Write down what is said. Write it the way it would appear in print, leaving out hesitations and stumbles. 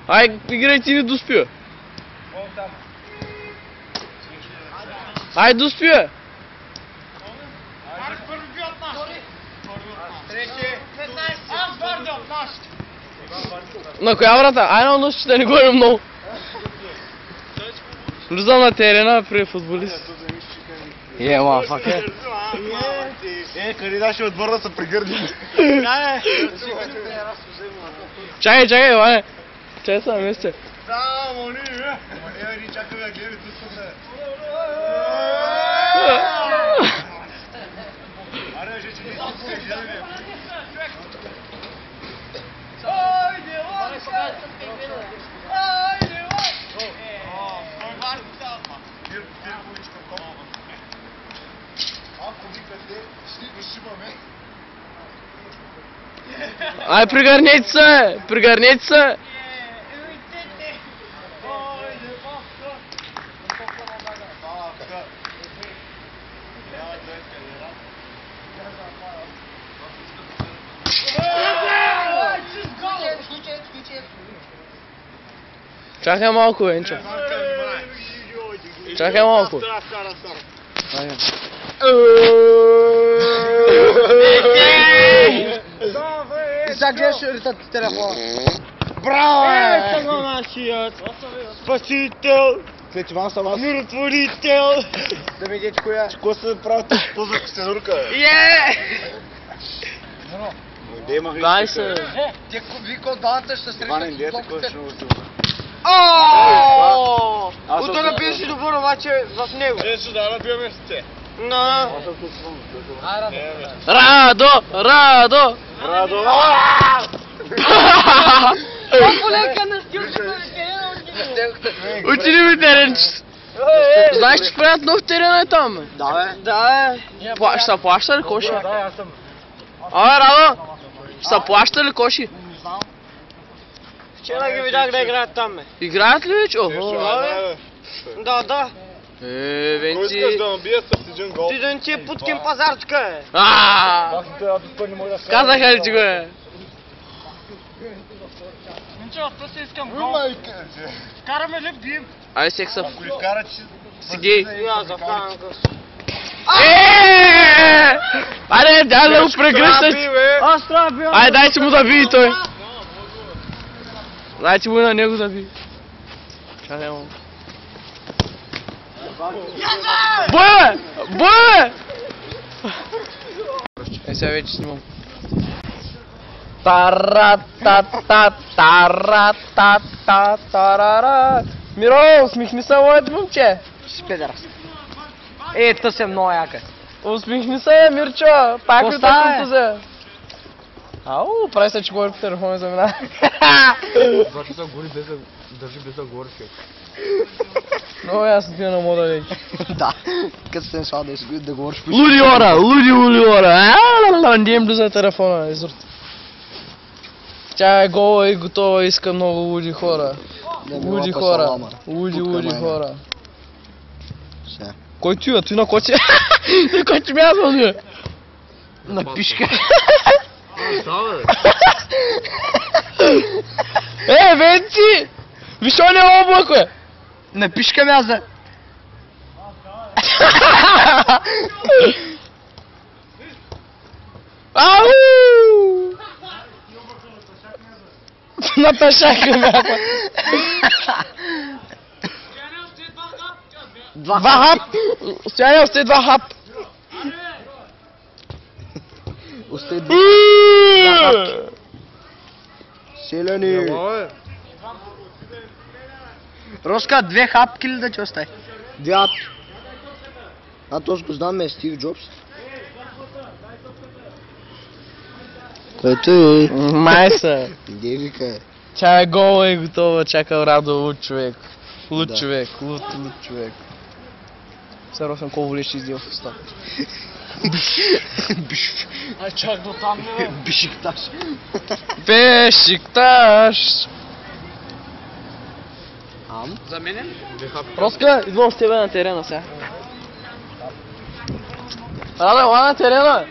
Ай, играй ти не доспи. Ай, доспи. На коя врата? Ай, на нощ, да не говорим много. Влизам на терена при футболист. Мафака. Къде ще отбор да се пригърди? Чакай, Иване. Чакай са на месте. Да, моли, ни чакаме да гледаме тут са. Аре, че не се гледаме. Ай, пригърнете се! Чакай малко, Енчо. Чакай малко. И сега гледаш ритът телефона. Браво! Ето нашият спасител, миротворител. Да ми дечко я. Какво се прави тук? Поза Костенурка? Дай се. Те вика отдавната ще се срещат с топките. Ото напиеш добър, обаче в него. Ще да набиваме с те. Радо! Радо! По-полека на стилката Отиди ми теренче. Знаеш, че правят нов терен е там? Да, Ще се плаща ли коши? Радо! Ще се плаща ли коши? вчера ги видях да играят там. Играят ли вече? Охо. Да. Кой Венци. искаш да набия с един гол? Ти да не ти е Путкин пазарчка е. Казаха ли ти го е? Ничего, просто искам гол. Караме ли бием? Ай, секса. Ако ли вкара, че Си гей. И аз да вкарам къс. Айде, дай да го прегръщаш. Аз трябва да бия. Айде, дайте му да бие той. Дайте му и на него да бие. Чакай му. Бое! Сега вече снимам. Таратата. Миро, усмихни се, моето момче. Спидърс. Ето се много яка. Усмихни се, Мирчо. Пак ли Коста е? такъвто за? Ау, прави се, че говори по телефона за мен. Значи да гори държи без да говори човек. Много ясно ти е на мода вече. Да, като се неща да говориш по Луди ора. Андием за телефона, изорт. Тя е гола и готова, иска много луди хора. Луди хора. Кой ти е? Той на коти? На коти мязал ли? на пишка. Венци! Виж оня облако е! На пишка мяза. Ау! На пешака мяза. Два хап! Стояне, остай два хап! Остай два хапки. Селени. Роска, две хапки ли да ти остави? Две хапки. А то го знаме Стив Джобс. Който е? Майса! Девика. Тя е гола и готова, чака Радо, луд човек. Луд човек. Сега Росен колко лещи издел в уста. А чак до там не. Бишикташ. Бешикташ! Ам? За мене? Роска, идвам с тебе на терена сега. Радо, ела на терена!